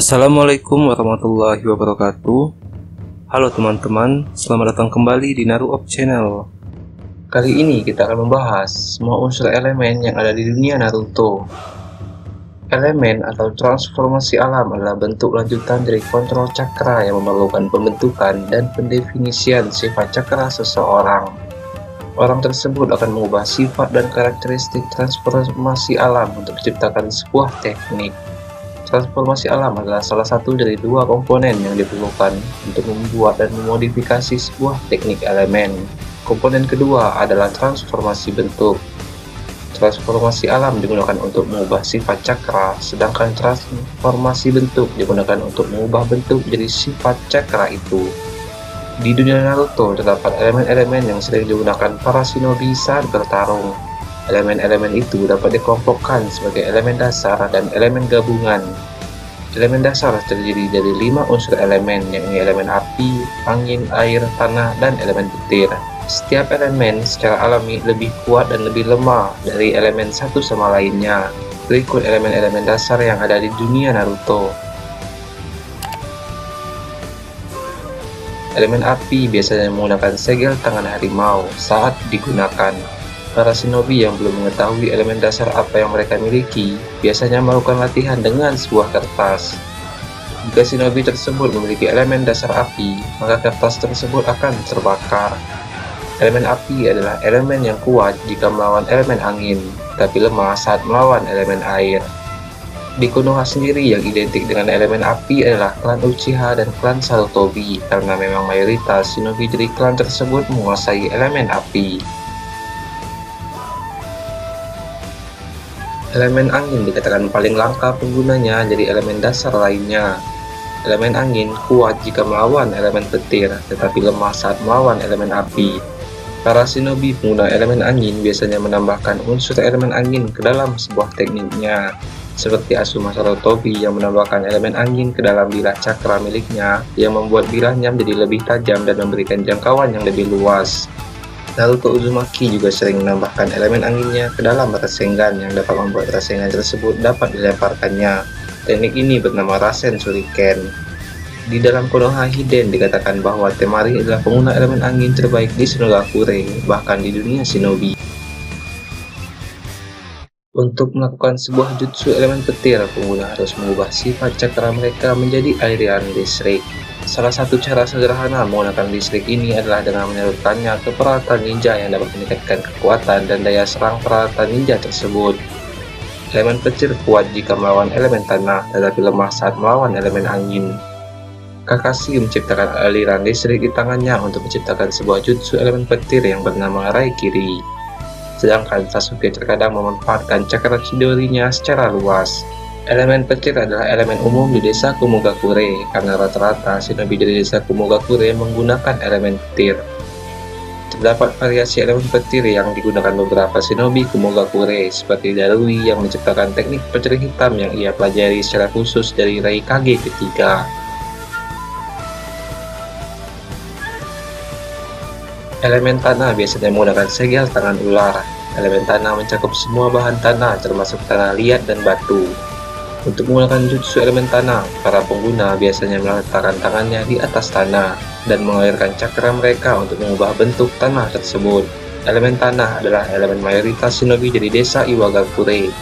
Assalamualaikum warahmatullahi wabarakatuh. Halo teman-teman, selamat datang kembali di Naruop Channel. Kali ini kita akan membahas semua unsur elemen yang ada di dunia Naruto. Elemen atau transformasi alam adalah bentuk lanjutan dari kontrol cakra yang memerlukan pembentukan dan pendefinisian sifat cakra seseorang. Orang tersebut akan mengubah sifat dan karakteristik transformasi alam untuk menciptakan sebuah teknik. Transformasi alam adalah salah satu dari dua komponen yang diperlukan untuk membuat dan memodifikasi sebuah teknik elemen. Komponen kedua adalah transformasi bentuk. Transformasi alam digunakan untuk mengubah sifat cakra, sedangkan transformasi bentuk digunakan untuk mengubah bentuk jadi sifat cakra itu. Di dunia Naruto terdapat elemen-elemen yang sering digunakan para shinobi saat bertarung. Elemen-elemen itu dapat dikelompokkan sebagai elemen dasar dan elemen gabungan. Elemen dasar terdiri dari 5 unsur elemen, yakni elemen api, angin, air, tanah, dan elemen petir. Setiap elemen secara alami lebih kuat dan lebih lemah dari elemen satu sama lainnya. Berikut elemen-elemen dasar yang ada di dunia Naruto. Elemen api biasanya menggunakan segel tangan harimau saat digunakan. Para shinobi yang belum mengetahui elemen dasar apa yang mereka miliki, biasanya melakukan latihan dengan sebuah kertas. Jika shinobi tersebut memiliki elemen dasar api, maka kertas tersebut akan terbakar. Elemen api adalah elemen yang kuat jika melawan elemen angin, tapi lemah saat melawan elemen air. Di Konoha sendiri yang identik dengan elemen api adalah klan Uchiha dan klan Sarutobi, karena memang mayoritas shinobi dari klan tersebut menguasai elemen api. Elemen angin dikatakan paling langka penggunanya dari elemen dasar lainnya. Elemen angin kuat jika melawan elemen petir, tetapi lemah saat melawan elemen api. Para shinobi pengguna elemen angin biasanya menambahkan unsur elemen angin ke dalam sebuah tekniknya, seperti Asuma Sarutobi yang menambahkan elemen angin ke dalam bilah cakra miliknya, yang membuat bilahnya menjadi lebih tajam dan memberikan jangkauan yang lebih luas. Naruto Uzumaki juga sering menambahkan elemen anginnya ke dalam rasengan yang dapat membuat rasengan tersebut dapat dilemparkannya. Teknik ini bernama Rasen Shuriken. Di dalam Konoha Hiden dikatakan bahwa Temari adalah pengguna elemen angin terbaik di Shunogakure, bahkan di dunia shinobi. Untuk melakukan sebuah jutsu elemen petir, pengguna harus mengubah sifat cakra mereka menjadi aliran listrik. Salah satu cara sederhana menggunakan listrik ini adalah dengan menyalurkannya ke peralatan ninja yang dapat meningkatkan kekuatan dan daya serang peralatan ninja tersebut. Elemen petir kuat jika melawan elemen tanah, tetapi lemah saat melawan elemen angin. Kakashi menciptakan aliran listrik di tangannya untuk menciptakan sebuah jutsu elemen petir yang bernama Raikiri. Sedangkan Sasuke terkadang memanfaatkan cakra Chidori-nya secara luas. Elemen petir adalah elemen umum di desa Kumogakure, karena rata-rata shinobi dari desa Kumogakure menggunakan elemen petir. Terdapat variasi elemen petir yang digunakan beberapa shinobi Kumogakure, seperti Darui yang menciptakan teknik petir hitam yang ia pelajari secara khusus dari Raikage ketiga. Elemen tanah biasanya menggunakan segel tangan ular. Elemen tanah mencakup semua bahan tanah termasuk tanah liat dan batu. Untuk menggunakan jutsu elemen tanah, para pengguna biasanya meletakkan tangannya di atas tanah dan mengalirkan cakra mereka untuk mengubah bentuk tanah tersebut. Elemen tanah adalah elemen mayoritas shinobi dari desa Iwagakure.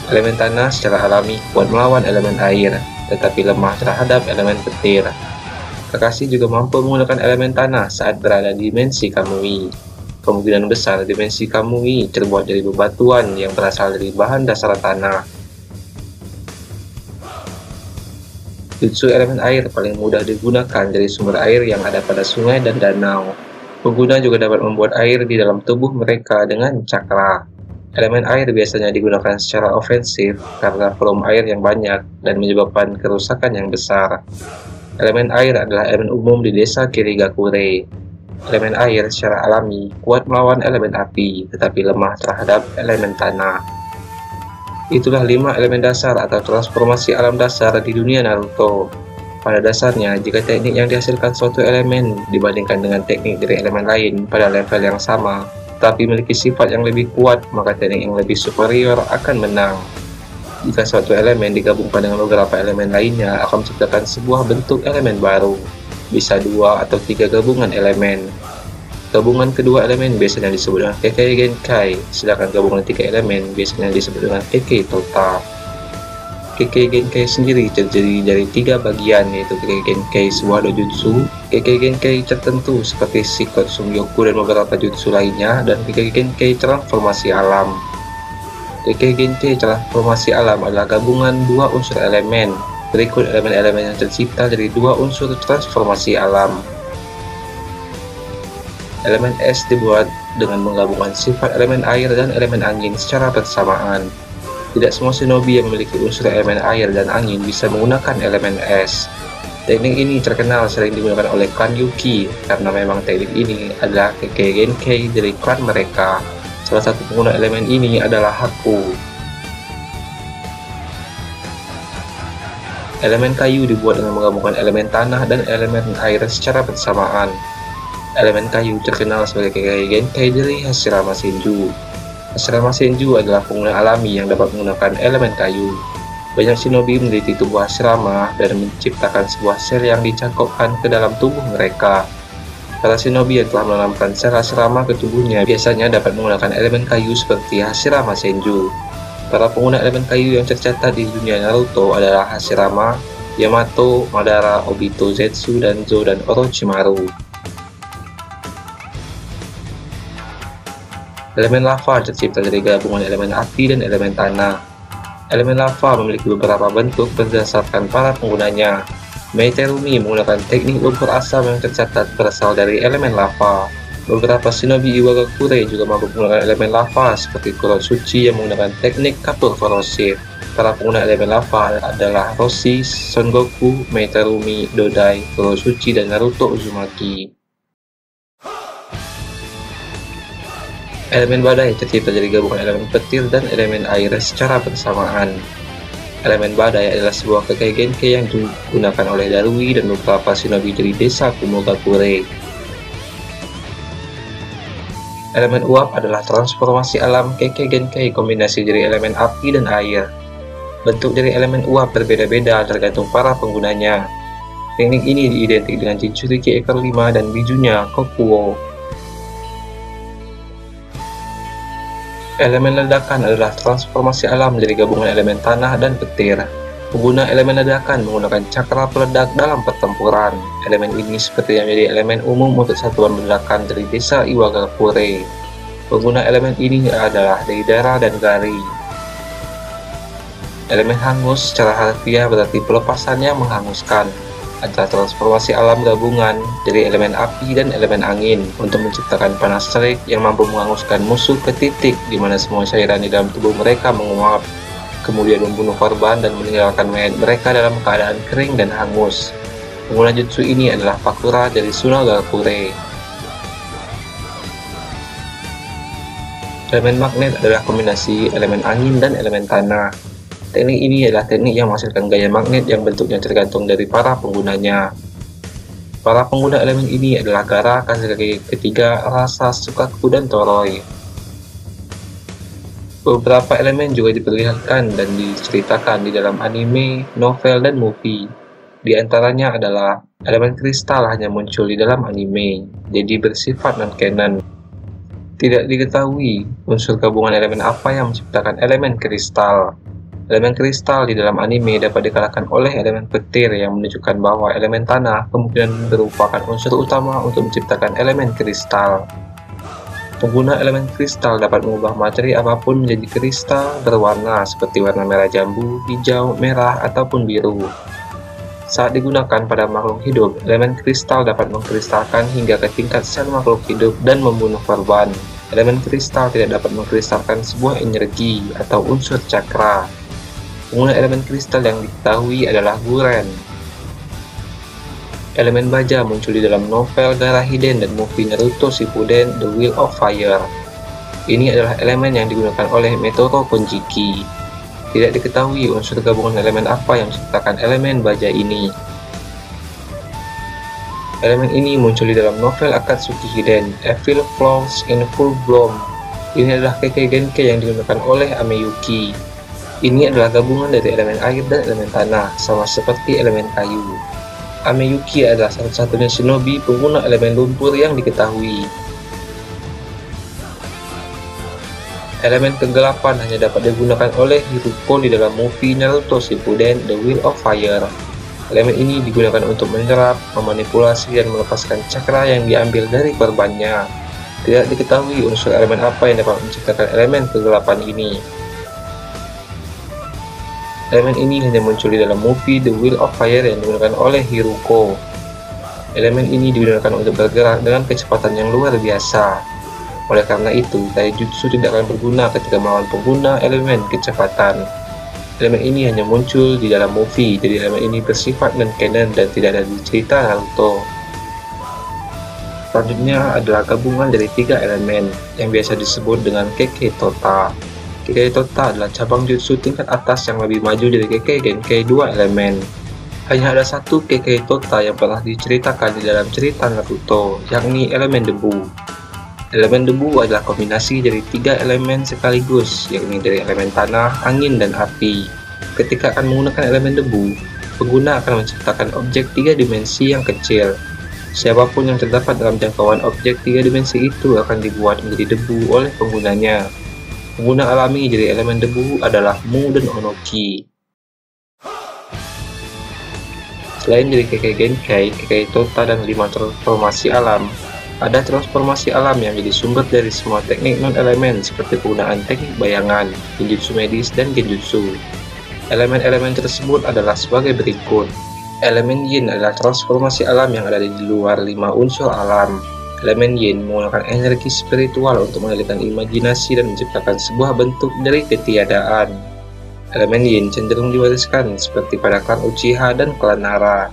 Elemen tanah secara alami kuat melawan elemen air, tetapi lemah terhadap elemen petir. Kakashi juga mampu menggunakan elemen tanah saat berada di dimensi Kamui. Kemungkinan besar dimensi Kamui terbuat dari bebatuan yang berasal dari bahan dasar tanah. Jutsu elemen air paling mudah digunakan dari sumber air yang ada pada sungai dan danau. Pengguna juga dapat membuat air di dalam tubuh mereka dengan cakra. Elemen air biasanya digunakan secara ofensif karena volume air yang banyak dan menyebabkan kerusakan yang besar. Elemen air adalah elemen umum di desa Kirigakure. Elemen air secara alami kuat melawan elemen api, tetapi lemah terhadap elemen tanah. Itulah 5 elemen dasar atau transformasi alam dasar di dunia Naruto. Pada dasarnya, jika teknik yang dihasilkan suatu elemen dibandingkan dengan teknik dari elemen lain pada level yang sama, tapi memiliki sifat yang lebih kuat, maka teknik yang lebih superior akan menang. Jika suatu elemen digabungkan dengan beberapa elemen lainnya akan menciptakan sebuah bentuk elemen baru, bisa 2 atau 3 gabungan elemen. Gabungan kedua elemen biasanya disebut dengan Kekkei Genkai, sedangkan gabungan 3 elemen biasanya disebut dengan Kekkei total. Kekkei Genkai sendiri terdiri dari 3 bagian, yaitu Kekkei Genkai sebuah dojutsu, Kekkei Genkai tertentu seperti Shikot Sumyoku dan beberapa jutsu lainnya, dan Kekkei Genkai transformasi alam. Kekkei Genkai transformasi alam adalah gabungan 2 unsur elemen. Berikut elemen-elemen yang tercipta dari 2 unsur transformasi alam. Elemen es dibuat dengan menggabungkan sifat elemen air dan elemen angin secara bersamaan. Tidak semua shinobi yang memiliki unsur elemen air dan angin bisa menggunakan elemen es. Teknik ini terkenal sering digunakan oleh klan Yuki karena memang teknik ini adalah Kekkei Genkai dari klan mereka. Salah satu pengguna elemen ini adalah Haku. Elemen kayu dibuat dengan menggabungkan elemen tanah dan elemen air secara bersamaan. Elemen kayu terkenal sebagai Kekkei Genkai dari Hashirama Senju. Hashirama Senju adalah pengguna alami yang dapat menggunakan elemen kayu. Banyak shinobi meneliti tubuh Hashirama dan menciptakan sebuah sel yang dicangkokkan ke dalam tubuh mereka. Para shinobi yang telah menanamkan sel Hashirama ke tubuhnya biasanya dapat menggunakan elemen kayu seperti Hashirama Senju. Para pengguna elemen kayu yang tercatat di dunia Naruto adalah Hashirama, Yamato, Madara, Obito, Zetsu, Danzo, dan Orochimaru. Elemen lava tercipta dari gabungan elemen api dan elemen tanah. Elemen lava memiliki beberapa bentuk berdasarkan para penggunanya. Meiterumi menggunakan teknik lumpur asam yang tercatat berasal dari elemen lava. Beberapa shinobi Iwagakure juga mampu menggunakan elemen lava seperti Kurosuchi yang menggunakan teknik kapur korosif. Para pengguna elemen lava adalah Roshi, Son Goku, Meiterumi, Dodai, Kurosuchi, dan Naruto Uzumaki. Elemen badai tercipta dari gabungan elemen petir dan elemen air secara bersamaan. Elemen badai adalah sebuah Kekkei Genkai yang digunakan oleh Darui dan beberapa shinobi dari desa Kumogakure. Elemen uap adalah transformasi alam Kekkei Genkai kombinasi dari elemen api dan air. Bentuk dari elemen uap berbeda-beda tergantung para penggunanya. Teknik ini identik dengan Jinchuriki ekor 5 dan bijunya Kokuo. Elemen ledakan adalah transformasi alam dari gabungan elemen tanah dan petir. Pengguna elemen ledakan menggunakan cakra peledak dalam pertempuran. Elemen ini seperti yang menjadi elemen umum untuk satuan ledakan dari desa Iwagakure. Pengguna elemen ini adalah Deidara dan Gari. Elemen hangus secara harfiah berarti pelepasannya menghanguskan. Adalah transformasi alam gabungan dari elemen api dan elemen angin untuk menciptakan panas terik yang mampu menghanguskan musuh ke titik di mana semua cairan di dalam tubuh mereka menguap, kemudian membunuh korban dan meninggalkan mayat mereka dalam keadaan kering dan hangus. Pengguna jutsu ini adalah Pakura dari Sunagakure. Elemen magnet adalah kombinasi elemen angin dan elemen tanah. Teknik ini adalah teknik yang menghasilkan gaya magnet yang bentuknya tergantung dari para penggunanya. Para pengguna elemen ini adalah Gaara, Kazekage ketiga, Rasa, Sukaku, dan Toroi. Beberapa elemen juga diperlihatkan dan diceritakan di dalam anime, novel, dan movie. Di antaranya adalah elemen kristal hanya muncul di dalam anime, jadi bersifat non-canon. Tidak diketahui unsur gabungan elemen apa yang menciptakan elemen kristal. Elemen kristal di dalam anime dapat dikalahkan oleh elemen petir yang menunjukkan bahwa elemen tanah kemungkinan merupakan unsur utama untuk menciptakan elemen kristal. Pengguna elemen kristal dapat mengubah materi apapun menjadi kristal berwarna seperti warna merah jambu, hijau, merah, ataupun biru. Saat digunakan pada makhluk hidup, elemen kristal dapat mengkristalkan hingga ke tingkat sel makhluk hidup dan membunuh korban. Elemen kristal tidak dapat mengkristalkan sebuah energi atau unsur cakra. Pengguna elemen kristal yang diketahui adalah Guren. Elemen baja muncul di dalam novel Gaara Hiden dan movie Naruto Shippuden The Wheel of Fire. Ini adalah elemen yang digunakan oleh Metoro Konjiki. Tidak diketahui unsur gabungan elemen apa yang menciptakan elemen baja ini. Elemen ini muncul di dalam novel Akatsuki Hiden, Evil Flows in Full Bloom. Ini adalah Kekkei Genkai yang digunakan oleh Ameyuki. Ini adalah gabungan dari elemen air dan elemen tanah, sama seperti elemen kayu. Ameyuki adalah satu-satunya shinobi pengguna elemen lumpur yang diketahui. Elemen kegelapan hanya dapat digunakan oleh Hiruko di dalam movie Naruto Shippuden The Wheel of Fire. Elemen ini digunakan untuk menyerap, memanipulasi, dan melepaskan cakra yang diambil dari korbannya. Tidak diketahui unsur elemen apa yang dapat menciptakan elemen kegelapan ini. Elemen ini hanya muncul di dalam movie The Wheel of Fire yang digunakan oleh Hiruko. Elemen ini digunakan untuk bergerak dengan kecepatan yang luar biasa. Oleh karena itu, taijutsu tidak akan berguna ketika melawan pengguna elemen kecepatan. Elemen ini hanya muncul di dalam movie, jadi elemen ini bersifat non-canon dan tidak ada di cerita Naruto. Selanjutnya adalah gabungan dari 3 elemen yang biasa disebut dengan Kekkei Tota. Kekkei Tota adalah cabang jutsu tingkat atas yang lebih maju dari Kekkei Genkai 2 elemen. Hanya ada satu Kekkei Tota yang pernah diceritakan di dalam cerita Naruto, yakni elemen debu. Elemen debu adalah kombinasi dari 3 elemen sekaligus, yakni dari elemen tanah, angin, dan api. Ketika akan menggunakan elemen debu, pengguna akan menciptakan objek 3 dimensi yang kecil. Siapapun yang terdapat dalam jangkauan objek 3 dimensi itu akan dibuat menjadi debu oleh penggunanya. Pengguna alami dari elemen debu adalah Mu dan Onoki. Selain dari Kekkei Genkai, Kekkei Tota, dan 5 transformasi alam, ada transformasi alam yang menjadi sumber dari semua teknik non-elemen seperti penggunaan teknik bayangan, genjutsu medis, dan genjutsu. Elemen-elemen tersebut adalah sebagai berikut. Elemen Yin adalah transformasi alam yang ada di luar 5 unsur alam. Elemen Yin menggunakan energi spiritual untuk mengalihkan imajinasi dan menciptakan sebuah bentuk dari ketiadaan. Elemen Yin cenderung diwariskan seperti pada klan Uchiha dan klan Nara.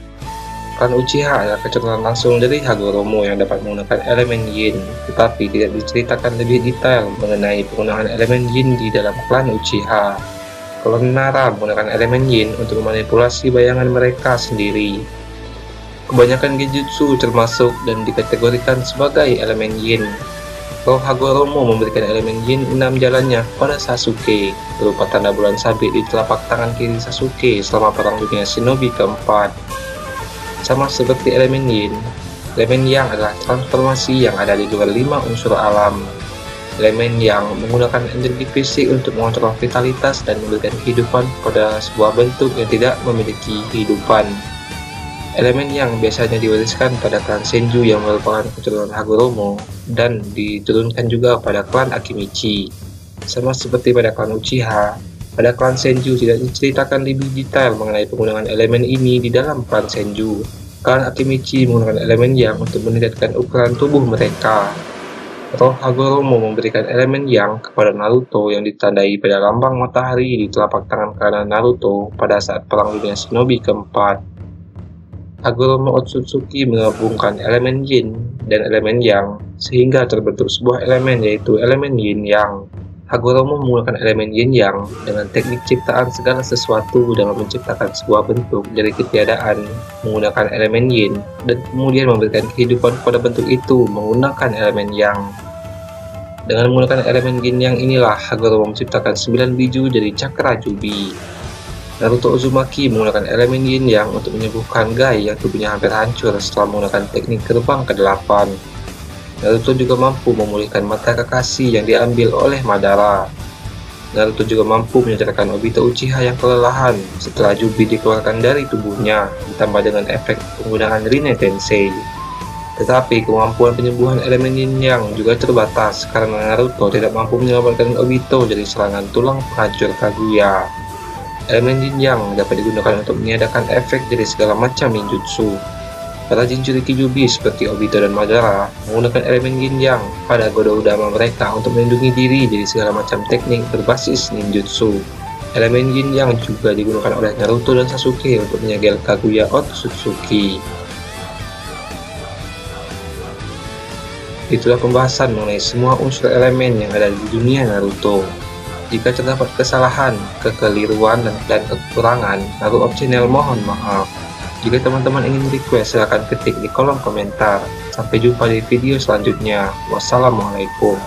Klan Uchiha adalah keturunan langsung dari Hagoromo yang dapat menggunakan elemen Yin, tetapi tidak diceritakan lebih detail mengenai penggunaan elemen Yin di dalam klan Uchiha. Klan Nara menggunakan elemen Yin untuk memanipulasi bayangan mereka sendiri. Kebanyakan genjutsu termasuk dan dikategorikan sebagai elemen Yin. Roh Hagoromo memberikan elemen Yin 6 jalannya pada Sasuke, berupa tanda bulan sabit di telapak tangan kiri Sasuke selama Perang Dunia Shinobi keempat. Sama seperti elemen Yin, elemen Yang adalah transformasi yang ada di luar 5 unsur alam. Elemen Yang menggunakan energi fisik untuk mengontrol vitalitas dan memberikan kehidupan pada sebuah bentuk yang tidak memiliki kehidupan. Elemen Yang biasanya diwariskan pada klan Senju yang merupakan keturunan Hagoromo dan diturunkan juga pada klan Akimichi. Sama seperti pada klan Uchiha, pada klan Senju tidak diceritakan lebih detail mengenai penggunaan elemen ini di dalam klan Senju. Klan Akimichi menggunakan elemen Yang untuk meningkatkan ukuran tubuh mereka. Roh Hagoromo memberikan elemen Yang kepada Naruto yang ditandai pada lambang matahari di telapak tangan kanan Naruto pada saat Perang Dunia Shinobi keempat. Hagoromo Otsutsuki menggabungkan elemen Yin dan elemen Yang sehingga terbentuk sebuah elemen, yaitu elemen Yin Yang. Hagoromo menggunakan elemen Yin Yang dengan teknik ciptaan segala sesuatu dalam menciptakan sebuah bentuk dari ketiadaan menggunakan elemen Yin dan kemudian memberikan kehidupan pada bentuk itu menggunakan elemen Yang. Dengan menggunakan elemen Yin Yang inilah Hagoromo menciptakan 9 biju dari cakra Jubi. Naruto Uzumaki menggunakan elemen Yin Yang untuk menyembuhkan Gai yang tubuhnya hampir hancur setelah menggunakan teknik gerbang ke-8. Naruto juga mampu memulihkan mata Kakashi yang diambil oleh Madara. Naruto juga mampu menyadarkan Obito Uchiha yang kelelahan setelah Jubi dikeluarkan dari tubuhnya, ditambah dengan efek penggunaan Rinne Tensei. Tetapi kemampuan penyembuhan elemen Yin Yang juga terbatas karena Naruto tidak mampu menyelamatkan Obito dari serangan tulang penghancur Kaguya. Elemen Yin Yang dapat digunakan untuk meniadakan efek dari segala macam ninjutsu. Para Jinchuriki Jubi seperti Obito dan Madara menggunakan elemen Yin Yang pada goda utama mereka untuk melindungi diri dari segala macam teknik berbasis ninjutsu. Elemen Yin Yang juga digunakan oleh Naruto dan Sasuke untuk menyegel Kaguya Otsutsuki. Itulah pembahasan mengenai semua unsur elemen yang ada di dunia Naruto. Jika terdapat kesalahan, kekeliruan, dan kekurangan, Naruto Channel mohon maaf. Jika teman-teman ingin request, silahkan ketik di kolom komentar. Sampai jumpa di video selanjutnya. Wassalamualaikum.